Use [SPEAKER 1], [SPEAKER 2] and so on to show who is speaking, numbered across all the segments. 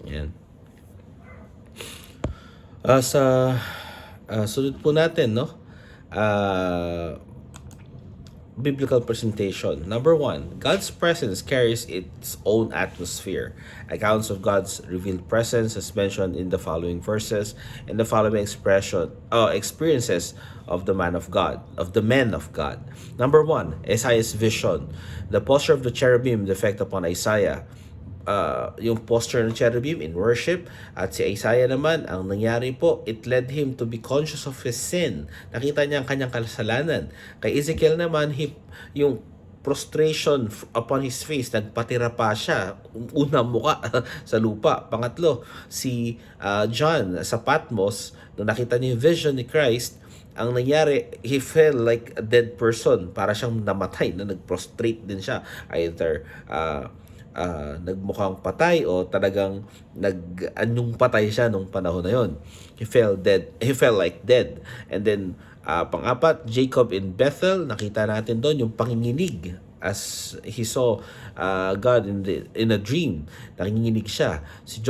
[SPEAKER 1] Yan. Sa sunod po natin, no? Uh, Biblical presentation. Number one, God's presence carries its own atmosphere. Accounts of God's revealed presence as mentioned in the following verses and the following experiences of the man of God, of the men of God. Number one, Isaiah's vision. The posture of the cherubim, the effect upon Isaiah. Yung posture ng cherubim in worship, at si Isaiah naman, ang nangyari po, it led him to be conscious of his sin. Nakita niya ang kanyang kasalanan. Kay Ezekiel naman, yung prostration upon his face, nagpatira pa siya, unang muka sa lupa. Pangatlo, si John sa Patmos, nung nakita niya yung vision ni Christ, ang nangyari, he felt like a dead person. Para siyang namatay, na nag-prostrate din siya. Either nagmukhang patay o talagang anyong patay siya nung panahon na yon. He felt dead. He felt like dead. And then pang-apat, Jacob in Bethel, nakita natin doon yung panginginig as he saw God in a dream. Nanginginig siya. Si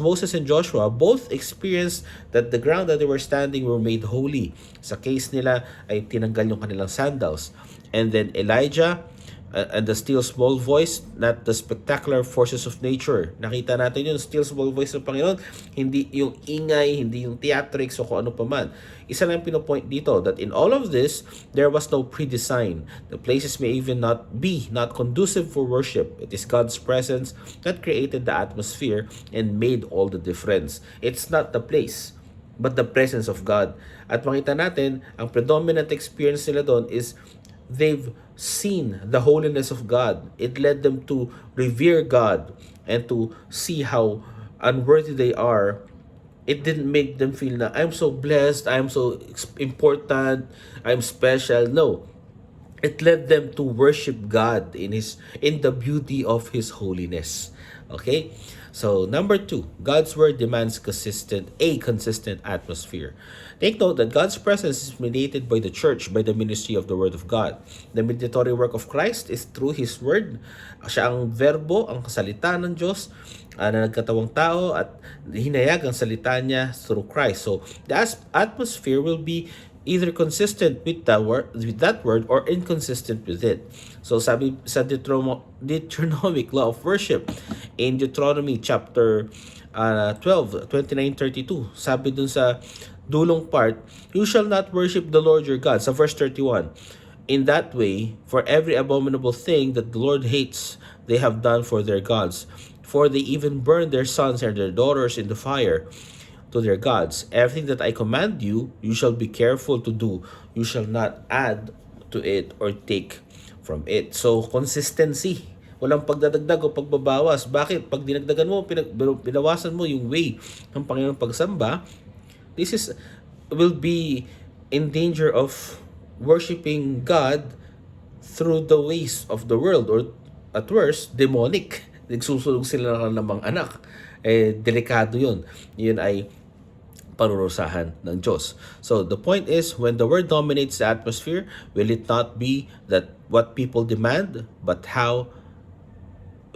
[SPEAKER 1] Moses and Joshua both experienced that the ground that they were standing were made holy. Sa case nila ay tinanggal yung kanilang sandals. And then Elijah and the still small voice, not the spectacular forces of nature. Nakita natin yung still small voice ng Panginoon, hindi yung ingay, hindi yung theatrics o kung ano pa man. Isa lang pinopoint dito, that in all of this, there was no pre-design. The places may even not conducive for worship. It is God's presence that created the atmosphere and made all the difference. It's not the place, but the presence of God. At makita natin, ang predominant experience nila doon is they've seen the holiness of God. It led them to revere God and to see how unworthy they are. It didn't make them feel na I'm so blessed, I'm so important, I'm special. No. It led them to worship God in the beauty of His holiness. Okay? So, number two, God's word demands a consistent atmosphere. Take note that God's presence is mediated by the church, by the ministry of the Word of God. The mediatory work of Christ is through His Word. Siya ang verbo, ang salita ng Diyos na nagkatawang tao at hinayag ang salita niya through Christ. So, the atmosphere will be either consistent with that word or inconsistent with it. So sabi sa Deuteronomic law of worship in Deuteronomy chapter 12, 29-32, sabi dun sa dulong part, you shall not worship the Lord your God. Sa verse 31, in that way, for every abominable thing that the Lord hates, they have done for their gods. For they even burn their sons and their daughters in the fire to their gods. Everything that I command you, you shall be careful to do. You shall not add to it or take from it. So, consistency. Walang pagdadagdag o pagbabawas. Bakit? Pag dinagdagan mo, pinawasan mo yung way ng Panginoon pagsamba, this will be in danger of worshiping God through the ways of the world, or at worst, demonic. Nagsusulog sila ng mga anak. Delikado yun. Yun ay parurusahan ng Diyos. So the point is, when the word dominates the atmosphere, will it not be that what people demand, but how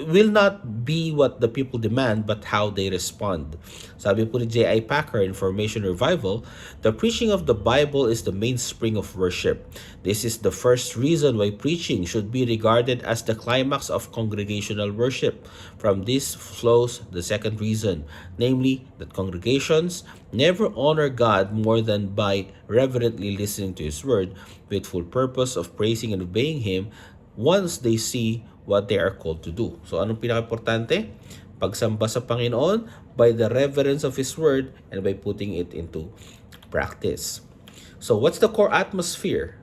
[SPEAKER 1] will not be what the people demand, but how they respond. Sabi po ni J.I. Packer in Formation Revival, the preaching of the Bible is the mainspring of worship. This is the first reason why preaching should be regarded as the climax of congregational worship. From this flows the second reason, namely that congregations never honor God more than by reverently listening to His word with full purpose of praising and obeying Him once they see what they are called to do. So anong pinaka-importante? Pagsamba sa Panginoon by the reverence of His word and by putting it into practice. So what's the core atmosphere?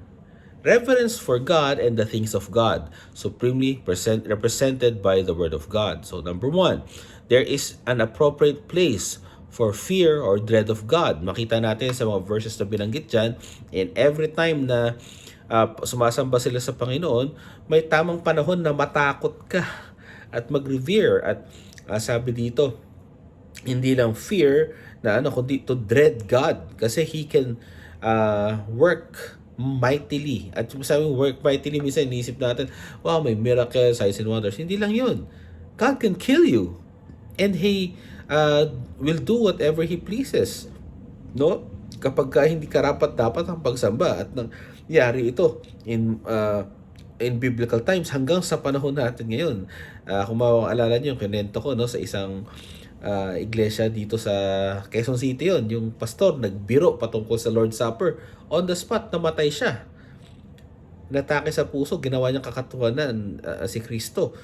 [SPEAKER 1] Reverence for God and the things of God, supremely represented by the Word of God. So number one, there is an appropriate place for fear or dread of God. Makita natin sa mga verses na binanggit dyan, and every time na sumasamba sila sa Panginoon, may tamang panahon na matakot ka at mag-revere. At sabi dito, hindi lang fear na kundi to dread God, kasi He can work mightily. At sabi work mightily, minsan iniisip natin, wow, may miracles, signs and wonders. Hindi lang yun. God can kill you. and He will do whatever He pleases. No? Kapag hindi karapat-dapat ang pagsamba at nangyari ito in biblical times hanggang sa panahon natin ngayon. Kung maalala niyo yung kinento ko, no, sa isang iglesia dito sa Quezon City, yon yung pastor nagbiro patungkol sa Lord's Supper, on the spot namatay siya, natake sa puso, ginawa niyang kakatuwanan si Kristo.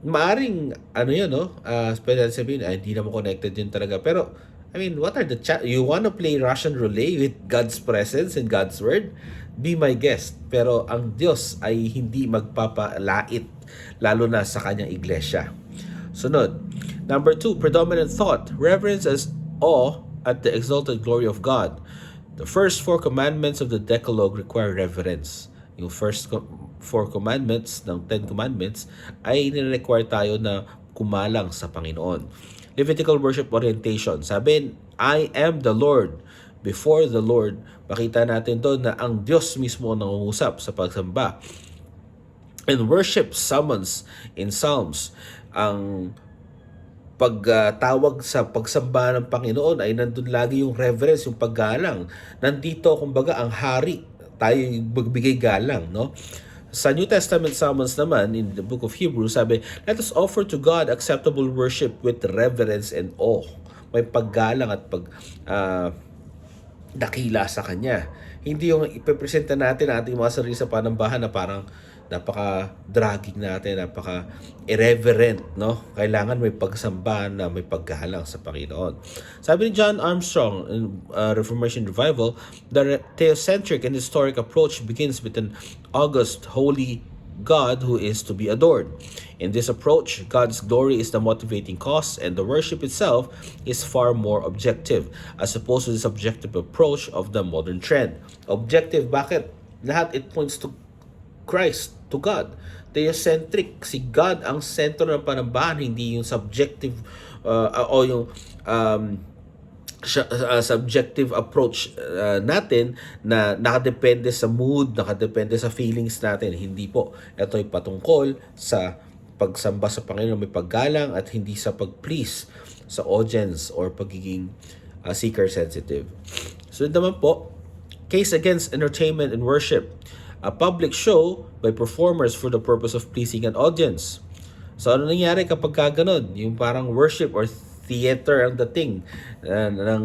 [SPEAKER 1] Maaring ano yun, no, pwede sabihin hindi naman connected yun talaga, pero I mean, what are the you wanna play Russian roulette with God's presence and God's word? Be my guest. Pero ang Diyos ay hindi magpapalait, lalo na sa kanyang iglesia. Sunod. Number 2, predominant thought. Reverence as awe at the exalted glory of God. The first 4 commandments of the Decalogue require reverence. Yung first 4 commandments ng 10 commandments ay nire-require tayo na kumalang sa Panginoon. Levitical worship orientation. Sabi, I am the Lord. Before the Lord, makita natin doon na ang Diyos mismo ang nangungusap sa pagsamba. And worship summons in Psalms. Ang pagtawag sa pagsamba ng Panginoon ay nandun lagi yung reverence, yung paggalang. Nandito, kumbaga, ang hari. Tayo magbigay galang, no? Sa New Testament summons naman, in the book of Hebrews, sabi, let us offer to God acceptable worship with reverence and awe. May paggalang at dakila sa Kanya. Hindi yung ipipresenta natin ang ating mga sarili sa panambahan na parang napaka-dragging natin, napaka-irreverent, no? Kailangan may pagsamba na may paggalang sa Panginoon. Sabi ni John Armstrong in Reformation Revival, the theocentric and historic approach begins with an august, holy God who is to be adored. In this approach, God's glory is the motivating cause and the worship itself is far more objective as opposed to the subjective approach of the modern trend. Objective, bakit? Lahat it points to Christ, to God. Theocentric, si God ang sentro ng panambahan, hindi yung subjective o yung subjective approach natin na nakadepende sa mood, nakadepende sa feelings natin. Hindi po. Ito ay patungkol sa pagsamba sa Panginoon, may paggalang at hindi sa pag-please sa audience or pagiging seeker-sensitive. So naman po, case against entertainment and worship. A public show by performers for the purpose of pleasing an audience. So ano nangyari kapag gano'n? Yung parang worship or theater ang dating ng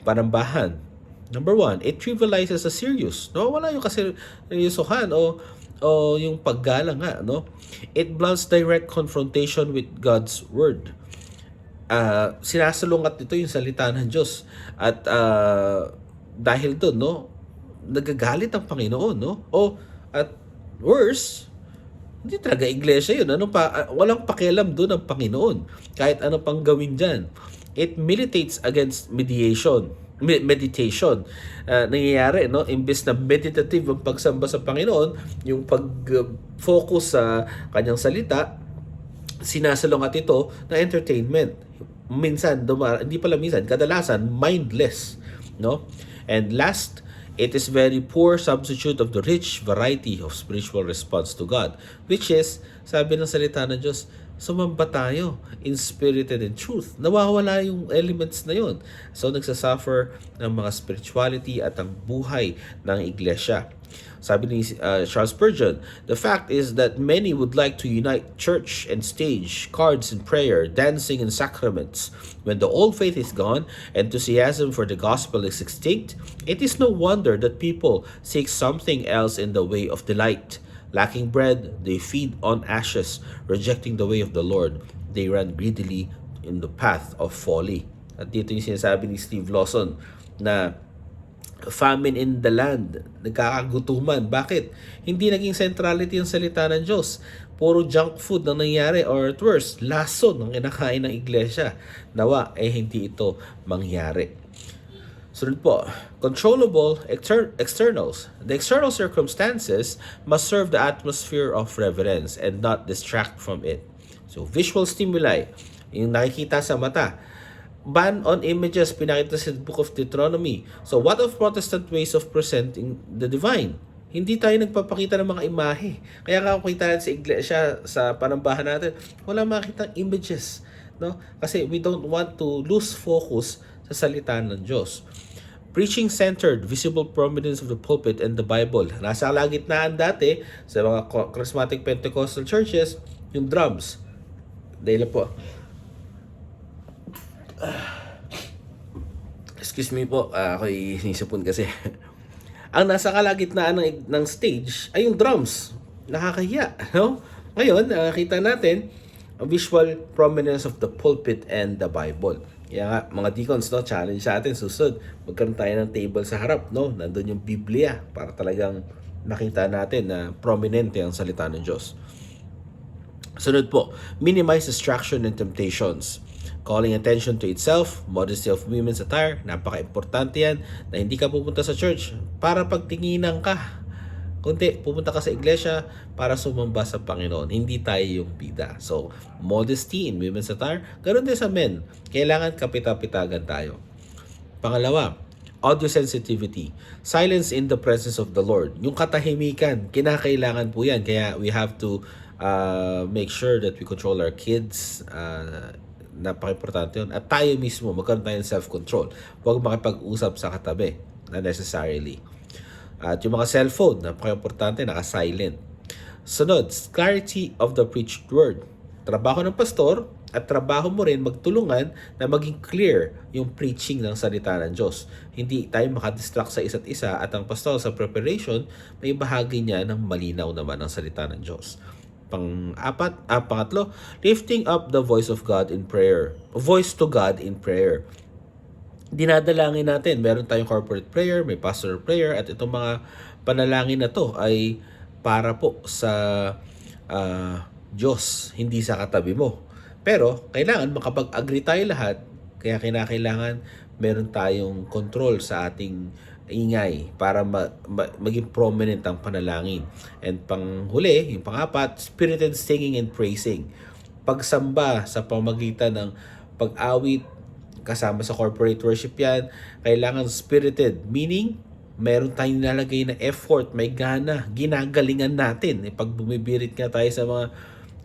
[SPEAKER 1] panambahan. Number 1, it trivializes a serious. No, wala yung kaseryosohan o yung paggalang nga, no? It blunts direct confrontation with God's word. Sinasalungat nito yung salita ng Diyos at dahil doon, no, nagagalit ang Panginoon, no? At worse, hindi talaga iglesia yun. Walang pakialam doon ang Panginoon. Kahit ano pang gawin dyan. It militates against meditation. Nangyayari, no? Imbes na meditative ang pagsamba sa Panginoon, yung pag-focus sa kanyang salita, sinasalungat ito na entertainment. Minsan, hindi pala minsan, kadalasan, mindless, no? And last, it is very poor substitute of the rich variety of spiritual response to God, which is, sabi ng salita ng Diyos, sumamba tayo in spirit and in truth. Nawawala yung elements na yun. So, nagsasuffer ng mga spirituality at ang buhay ng iglesia. Sabi ni Charles Spurgeon, the fact is that many would like to unite church and stage, cards and prayer, dancing and sacraments. When the old faith is gone, enthusiasm for the gospel is extinct, it is no wonder that people seek something else in the way of delight. Lacking bread, they feed on ashes. Rejecting the way of the Lord, they run greedily in the path of folly. At dito yung sinasabi ni Steve Lawson na famine in the land, nagkakagutuman. Bakit? Hindi naging centrality yung salita ng Diyos. Puro junk food na nangyari, or at worst, lason ang kinakain ng iglesia. Nawa, hindi ito mangyari. Sunod po, controllable externals. The external circumstances must serve the atmosphere of reverence and not distract from it. So, visual stimuli, yung nakikita sa mata. Ban on images, pinakita sa Book of Deuteronomy. So, what of Protestant ways of presenting the divine? Hindi tayo nagpapakita ng mga imahe. Kaya kakita natin sa iglesia, sa panambahan natin, wala makitang images. No? Kasi we don't want to lose focus sa salita ng Diyos. Preaching-centered, visible prominence of the pulpit and the Bible. Nasa kalagitnaan dati sa mga charismatic Pentecostal churches, yung drums. Dahil po. Excuse me po, ako'y nisipon kasi. Ang nasa kalagitnaan ng stage ay yung drums. Nakakahiya, no? Ngayon, kita natin ang visual prominence of the pulpit and the Bible. Kaya nga, mga deacons, no, challenge sa atin, susunod, magkaroon tayo ng table sa harap, no? Nandun yung Biblia para talagang makita natin na prominente ang salita ng Diyos. Sunod po, minimize distraction and temptations. Calling attention to itself, modesty of women's attire, napaka-importante yan na hindi ka pupunta sa church para pagtinginan ka. Kundi, pupunta ka sa iglesia para sumamba sa Panginoon. Hindi tayo yung bida. So, modesty in women's attire. Ganoon din sa men. Kailangan kapita-pitagan tayo. Pangalawa, audio sensitivity. Silence in the presence of the Lord. Yung katahimikan, kinakailangan po yan. Kaya we have to make sure that we control our kids. Napaka-importante yun. At tayo mismo, magkaroon tayo ng self-control. Huwag makipag-usap sa katabi na necessarily. At yung mga cellphone, napaka-importante, naka-silent. Sunod, clarity of the preached word. Trabaho ng pastor at trabaho mo rin magtulungan na maging clear yung preaching ng salita ng Diyos. Hindi tayo makadistract sa isa't isa at ang pastor sa preparation, may bahagi niya ng malinaw naman ang salita ng Diyos. Pangatlo, lifting up the voice of God in prayer. Voice to God in prayer. Dinadalangin natin. Meron tayong corporate prayer, may pastoral prayer, at itong mga panalangin na to ay para po sa Diyos, hindi sa katabi mo. Pero, kailangan makapag-agree tayo lahat, kaya kinakailangan meron tayong control sa ating ingay para maging prominent ang panalangin. And panghuli, yung pangapat, spirited singing and praising. Pagsamba sa pamagitan ng pag-awit, kasama sa corporate worship yan, kailangan spirited, meaning meron tayong nilalagay na effort, may gana, ginagalingan natin. Pag bumibirit nga tayo sa mga,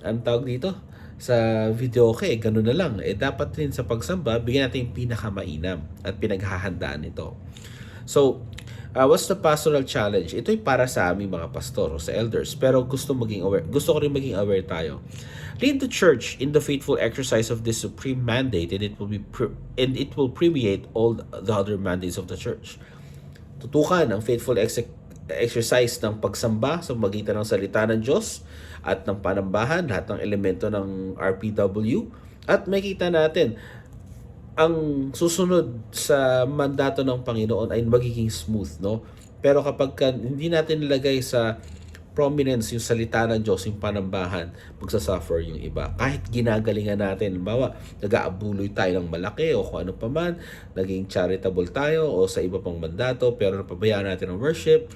[SPEAKER 1] ang tawag dito, sa video gano'n na lang. Dapat rin sa pagsamba, bigyan natin yung pinakamainam at pinaghahandaan ito. So, what's the pastoral challenge? Ito'y para sa aming mga pastor o sa elders, pero gusto ko rin maging aware tayo. Lead the church in the faithful exercise of this supreme mandate, and it will permeate all the other mandates of the church. Tutukan ang faithful exercise ng pagsamba sa magitan ng salita ng Diyos at ng panambahan, lahat ng elemento ng RPW, at makita natin ang susunod sa mandato ng Panginoon ay magiging smooth, no? Pero kapag hindi natin nilagay sa prominence yung salita ng Diyos, yung panambahan, magsasuffer yung iba. Kahit ginagalingan natin, halimbawa, nag-aabuloy tayo ng malaki o kung ano pa man, naging charitable tayo o sa iba pang mandato, pero napabayaan natin ang worship,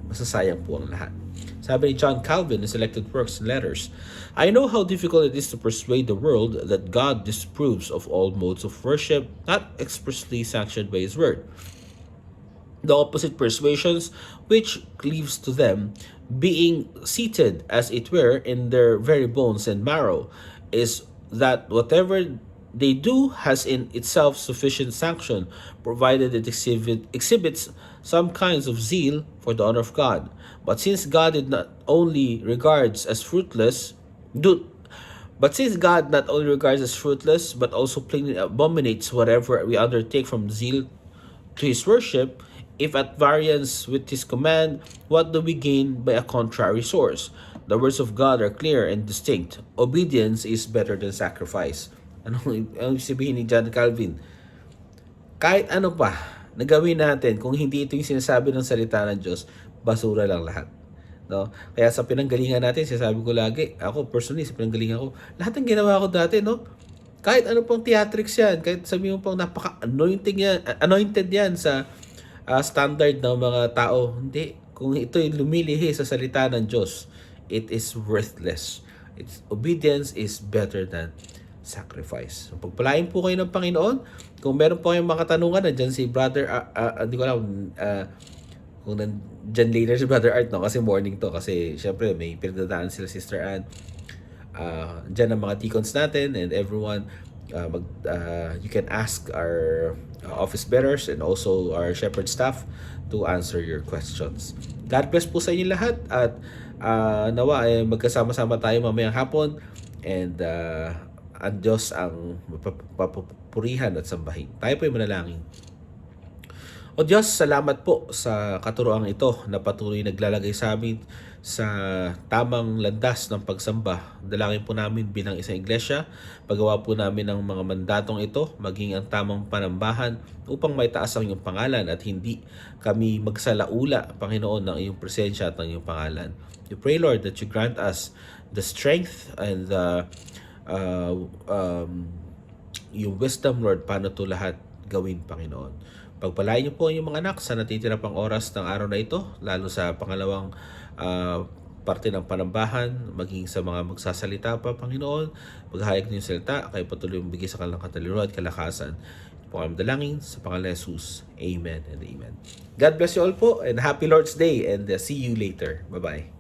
[SPEAKER 1] masasayang po ang lahat. Sabi ni John Calvin in Selected Works and Letters, I know how difficult it is to persuade the world that God disapproves of all modes of worship not expressly sanctioned by His Word. The opposite persuasions which cleaves to them, being seated as it were in their very bones and marrow, is that whatever they do has in itself sufficient sanction, provided it exhibits some kinds of zeal for the honor of God. But since God not only regards as fruitless, but also plainly abominates whatever we undertake from zeal to His worship, if at variance with His command, what do we gain by a contrary source? The words of God are clear and distinct. Obedience is better than sacrifice. Anong sabihin ni John Calvin? Kahit ano pa na gawin natin, kung hindi ito yung sinasabi ng salita ng Diyos, basura lang lahat. No? Kaya sa pinanggalingan natin, sinasabi ko lagi, ako personally, sa pinanggalingan ko, lahat ng ginawa ko dati, no? Kahit ano pang theatrics yan, kahit sabihin mo pang anointed yan sa standard ng mga tao, hindi. Kung ito'y lumilihi sa salita ng Diyos, it is worthless. Obedience is better than sacrifice. So, pagpalain po kayo ng Panginoon. Kung meron po kayong mga katanungan, nandiyan si brother, hindi ko alam kung nandyan later si Brother Art, no? Kasi morning to. Kasi syempre may pinagdadaan sila Sister Ann. Dyan ang mga deacons natin and everyone. You can ask our office bearers and also our shepherd staff to answer your questions. God bless po sa inyo lahat at nawa ay magkasama-sama tayo mamayang hapon and ang Diyos ang mapapurihan at sambahin. Tayo po ay manalangin. O Diyos, salamat po sa katuroang ito na patuloy naglalagay sa amin sa tamang landas ng pagsamba. Dalangin po namin bilang isang iglesia, paggawa po namin ng mga mandatong ito, maging ang tamang panambahan upang maitaas ang iyong pangalan at hindi kami magsalaula, Panginoon, ng iyong presensya at ng iyong pangalan. We pray, Lord, that you grant us the strength and the yung wisdom, Lord, paano to lahat gawin, Panginoon. Pagpalain niyo po ang inyong mga anak sa natitira pang oras ng araw na ito, lalo sa pangalawang parte ng panambahan, maging sa mga magsasalita pa, Panginoon, maghahayag niyo yung salita, kayo patuloy bigay sa kanilang katalinuhan at kalakasan. Ito po ang dalangin sa pangalan ni Jesus. Amen and amen. God bless you all po and happy Lord's Day and see you later. Bye-bye.